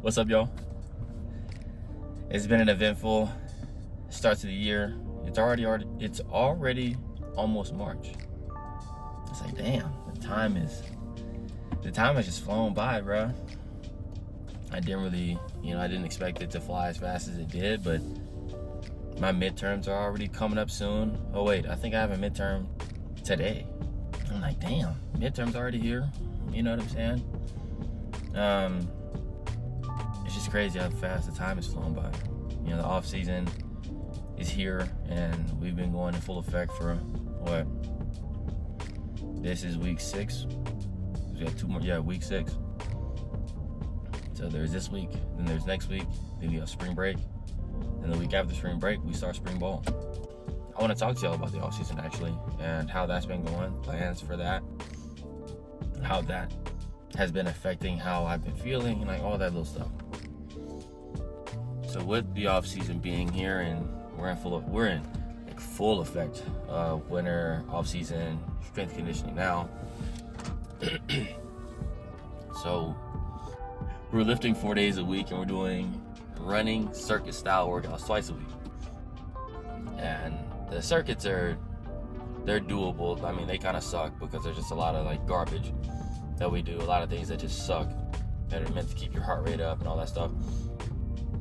What's up, y'all? It's been an eventful start to the year. It's already almost March. It's like, damn, the time has just flown by, bro. I didn't expect it to fly as fast as it did, but my midterms are already coming up soon. Oh wait, I think I have a midterm today. I'm like, damn, midterm's already here. You know what I'm saying? It's just crazy how fast the time has flown by. You know, the off season is here, and we've been going in full effect for what? This is week 6. We got 2 more. Yeah, week 6. So there's this week, then there's next week, then we have spring break, and the week after spring break, we start spring ball. I want to talk to y'all about the off season actually, and how that's been going, plans for that, how that has been affecting how I've been feeling, and like all that little stuff. So with the off season being here, and we're in full effect of winter off season strength conditioning now. So we're lifting 4 days a week, and we're doing running circuit style workouts twice a week. And the circuits they're doable. I mean, they kind of suck because there's just a lot of like garbage that we do, a lot of things that just suck, that are meant to keep your heart rate up and all that stuff,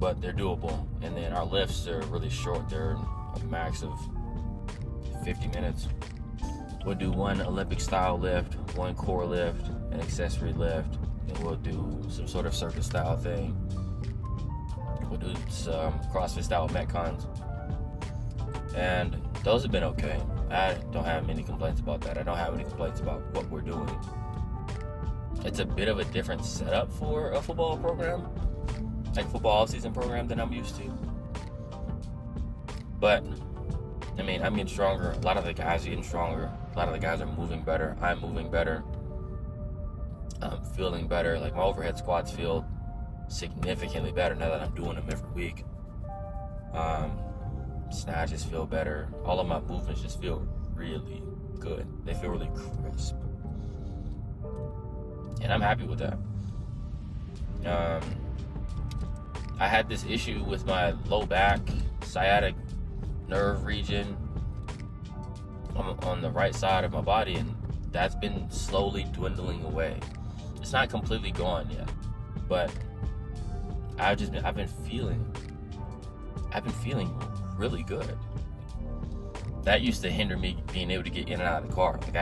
but they're doable. And then our lifts are really short. They're a max of 50 minutes. We'll do one Olympic style lift, one core lift, an accessory lift, and we'll do some sort of circuit style thing. We'll do some CrossFit style Metcons, and those have been okay. I don't have many complaints about that. I don't have any complaints about what we're doing. It's a bit of a different setup for a football program, like football off-season program, than I'm used to. But I mean, I'm getting stronger. A lot of the guys are getting stronger. A lot of the guys are moving better. I'm moving better. I'm feeling better. Like my overhead squats feel significantly better now that I'm doing them every week. Snatches feel better. All of my movements just feel really good. They feel really crisp. And I'm happy with that. I had this issue with my low back, sciatic nerve region on the right side of my body, and that's been slowly dwindling away. It's not completely gone yet, but I've been feeling really good. That used to hinder me being able to get in and out of the car. Like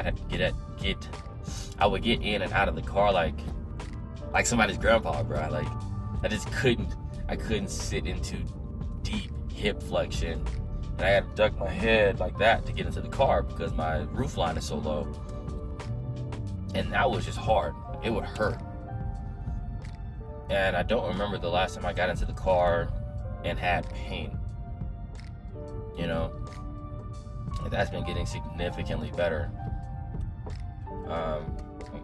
I would get in and out of the car like somebody's grandpa, bro. Like I couldn't sit into deep hip flexion, and I had to duck my head like that to get into the car because my roof line is so low. And that was just hard. It would hurt. And I don't remember the last time I got into the car and had pain. You know, and that's been getting significantly better.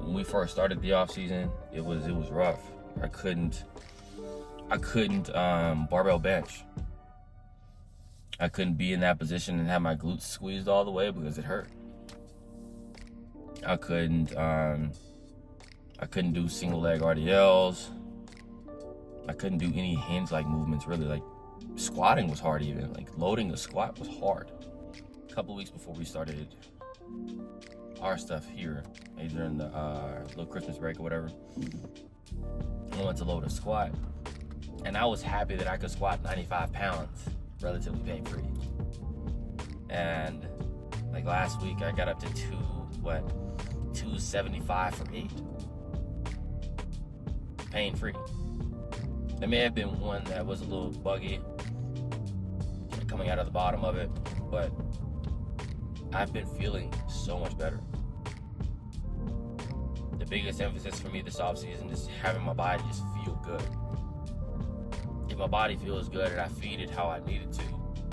When we first started the off season, it was rough. I couldn't barbell bench. I couldn't be in that position and have my glutes squeezed all the way because it hurt. I couldn't do single leg RDLs. I couldn't do any hinge like movements really. Like squatting was hard even. Like loading a squat was hard. A couple weeks before we started our stuff here, maybe during the little Christmas break or whatever, I went to load a squat, and I was happy that I could squat 95 pounds relatively pain-free. And like last week, I got up to 275 for 8, pain-free. There may have been one that was a little buggy coming out of the bottom of it, but I've been feeling so much better. The biggest emphasis for me this off season is having my body just feel good. If my body feels good and I feed it how I need it to,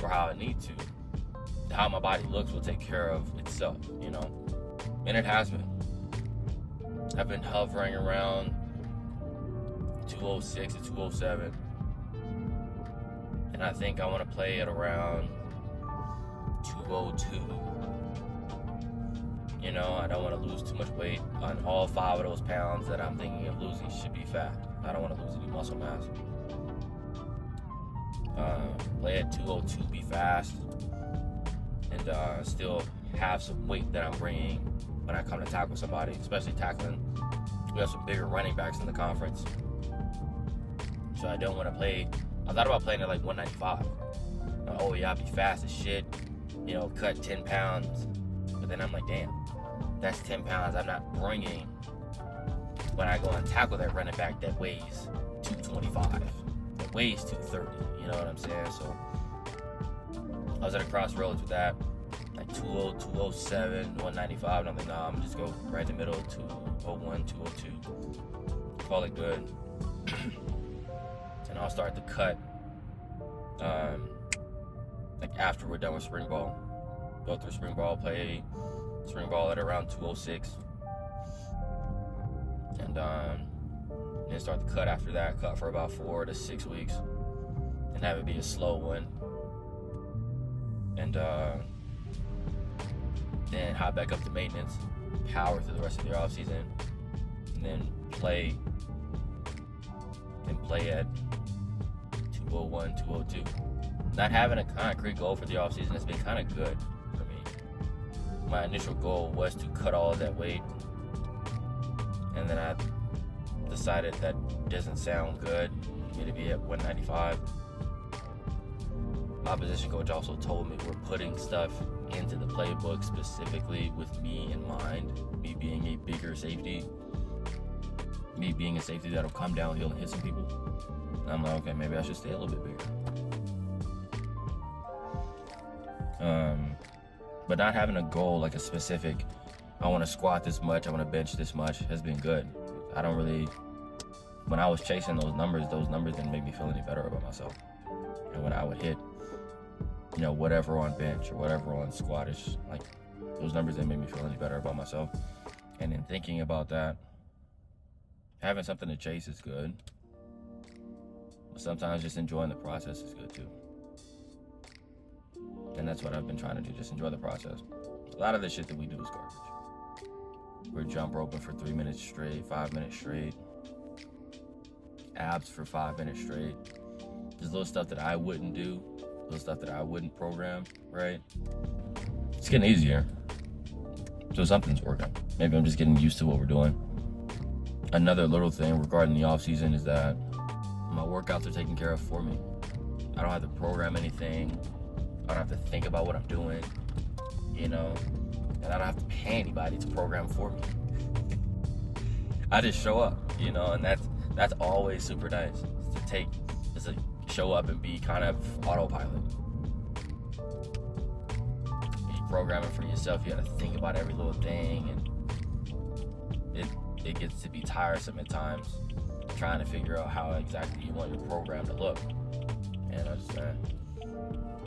or how I need to, how my body looks will take care of itself, you know? And it has been. I've been hovering around 206 to 207. And I think I want to play at around 202. You know, I don't want to lose too much weight on all 5 of those pounds that I'm thinking of losing should be fat. I don't want to lose any muscle mass. Play at 202, be fast, and still have some weight that I'm bringing when I come to tackle somebody, especially tackling. We have some bigger running backs in the conference, so I don't want to play. I thought about playing at like 195. Oh yeah, I'll be fast as shit, cut 10 pounds. But then I'm like, damn, that's 10 pounds I'm not bringing when I go and tackle that running back that weighs 225, that weighs 230. You know what I'm saying? So I was at a crossroads with that, like 200, 207, 195, and I'm like, nah, I'm gonna just go right in the middle, 201, 202, call it good. And I'll start the cut like after we're done with spring ball. Go through spring ball, play spring ball at around 206, and then start the cut after that. Cut for about 4 to 6 weeks, and have it be a slow one, and then hop back up to maintenance, power through the rest of the off season, and then play at 201, 202. Not having a concrete goal for the off season has been kind of good for me. My initial goal was to cut all of that weight, and then I decided that doesn't sound good for me to be at 195. My position coach also told me we're putting stuff into the playbook specifically with me in mind, me being a bigger safety, me being a safety that'll come downhill and hit some people. And I'm like, okay, maybe I should stay a little bit bigger. But not having a goal, like a specific, I want to squat this much, I want to bench this much, has been good. I don't really, when I was chasing those numbers didn't make me feel any better about myself. And when I would hit, whatever on bench or whatever on squat, it's like, those numbers didn't make me feel any better about myself. And in thinking about that, having something to chase is good. But sometimes just enjoying the process is good too. And that's what I've been trying to do, just enjoy the process. A lot of the shit that we do is garbage. We're jump roping for 3 minutes straight, 5 minutes straight, abs for 5 minutes straight. There's little stuff that I wouldn't do, little stuff that I wouldn't program, right? It's getting easier. So something's working. Maybe I'm just getting used to what we're doing. Another little thing regarding the off season is that my workouts are taken care of for me. I don't have to program anything. I don't have to think about what I'm doing, and I don't have to pay anybody to program for me. I just show up, and that's always super nice. To show up and be kind of autopilot. You programming for yourself, you gotta think about every little thing, and it gets to be tiresome at times, trying to figure out how exactly you want your program to look. And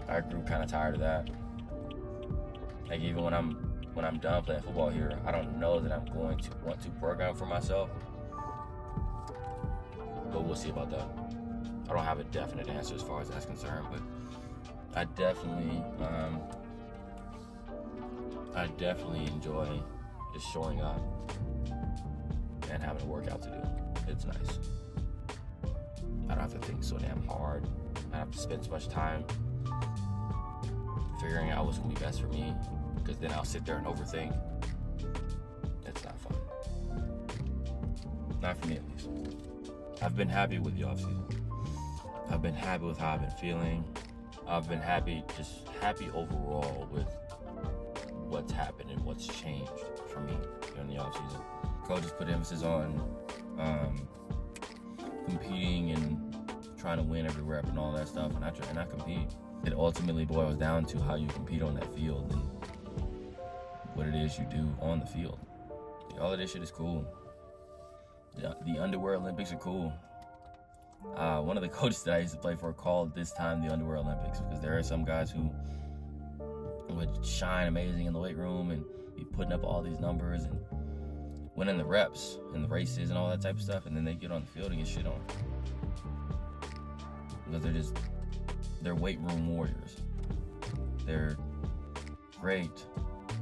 I grew kind of tired of that. Like even when I'm done playing football here, I don't know that I'm going to want to program for myself. But we'll see about that. I don't have a definite answer as far as that's concerned, but I definitely enjoy just showing up and having a workout to do. It's nice. I don't have to think so damn hard. I don't have to spend so much time figuring out what's gonna be best for me, because then I'll sit there and overthink. It's not fun. Not for me, at least. I've been happy with the offseason. I've been happy with how I've been feeling. I've been happy overall with what's happened and what's changed for me during the offseason. Coaches put emphasis on competing and trying to win every rep and all that stuff, and I compete. It ultimately boils down to how you compete on that field and what it is you do on the field. All of this shit is cool. The underwear Olympics are cool. One of the coaches that I used to play for called this time the underwear Olympics, because there are some guys who would shine amazing in the weight room and be putting up all these numbers and winning the reps and the races and all that type of stuff, and then they get on the field and get shit on. Because they're weight room warriors. They're great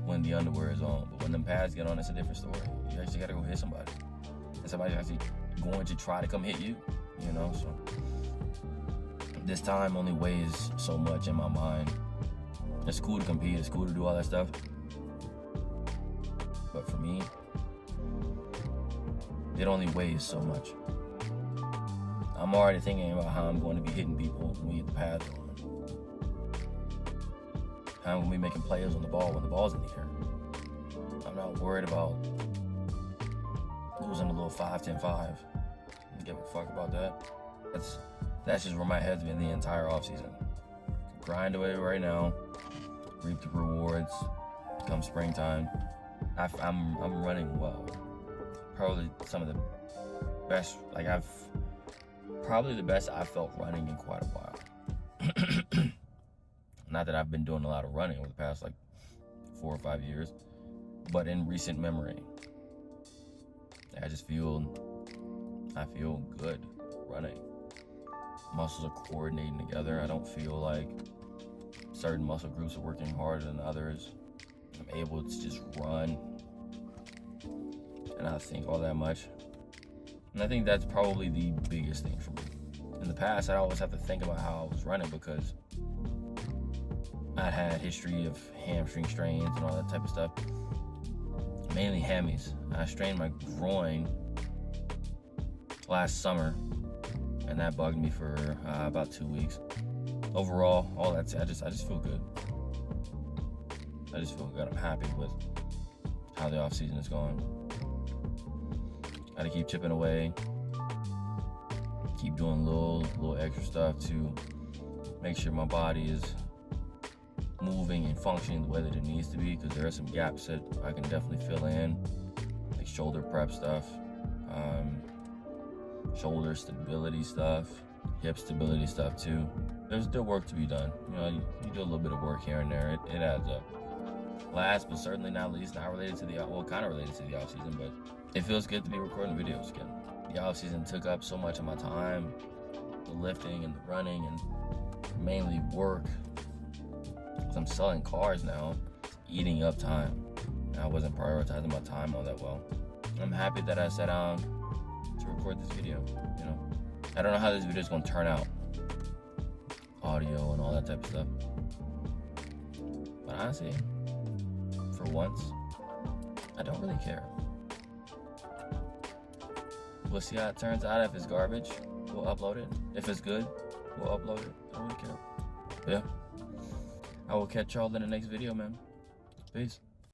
when the underwear is on, but when them pads get on, it's a different story. You actually gotta go hit somebody. And somebody actually going to try to come hit you, you know? So this time only weighs so much in my mind. It's cool to compete, it's cool to do all that stuff. But for me, it only weighs so much. I'm already thinking about how I'm going to be hitting people when we get the pads on. How I'm going to be making plays on the ball when the ball's in the air. I'm not worried about losing a little 5-10-5. I don't give a fuck about that. That's just where my head's been the entire offseason. Grind away right now, reap the rewards come springtime. I'm running well. Probably some of the best, probably the best I've felt running in quite a while. Not that I've been doing a lot of running over the past 4 or 5 years, but in recent memory. I feel good running. Muscles are coordinating together. I don't feel like certain muscle groups are working harder than others. I'm able to just run and not think all that much. And I think that's probably the biggest thing for me. In the past, I'd always have to think about how I was running because I had a history of hamstring strains and all that type of stuff. Mainly hammies. I strained my groin last summer, and that bugged me for about 2 weeks. Overall, all that I just feel good. I just feel good. I'm happy with how the off season is going. Got to keep chipping away, keep doing little extra stuff to make sure my body is moving and functioning the way that it needs to be, because there are some gaps that I can definitely fill in, like shoulder prep stuff, shoulder stability stuff, hip stability stuff too. There's still work to be done. You know, you do a little bit of work here and there. It adds up. Last but certainly not least, not related to kind of related to the off season, but it feels good to be recording videos again. The off season took up so much of my time, the lifting and the running and mainly work. Because I'm selling cars now, it's eating up time. And I wasn't prioritizing my time all that well. I'm happy that I sat down to record this video, you know. I don't know how this video is going to turn out. Audio and all that type of stuff. But honestly, for once, I don't really care. We'll see how it turns out. If it's garbage, we'll upload it. If it's good, we'll upload it. I don't really care. But yeah. I will catch y'all in the next video, man. Peace.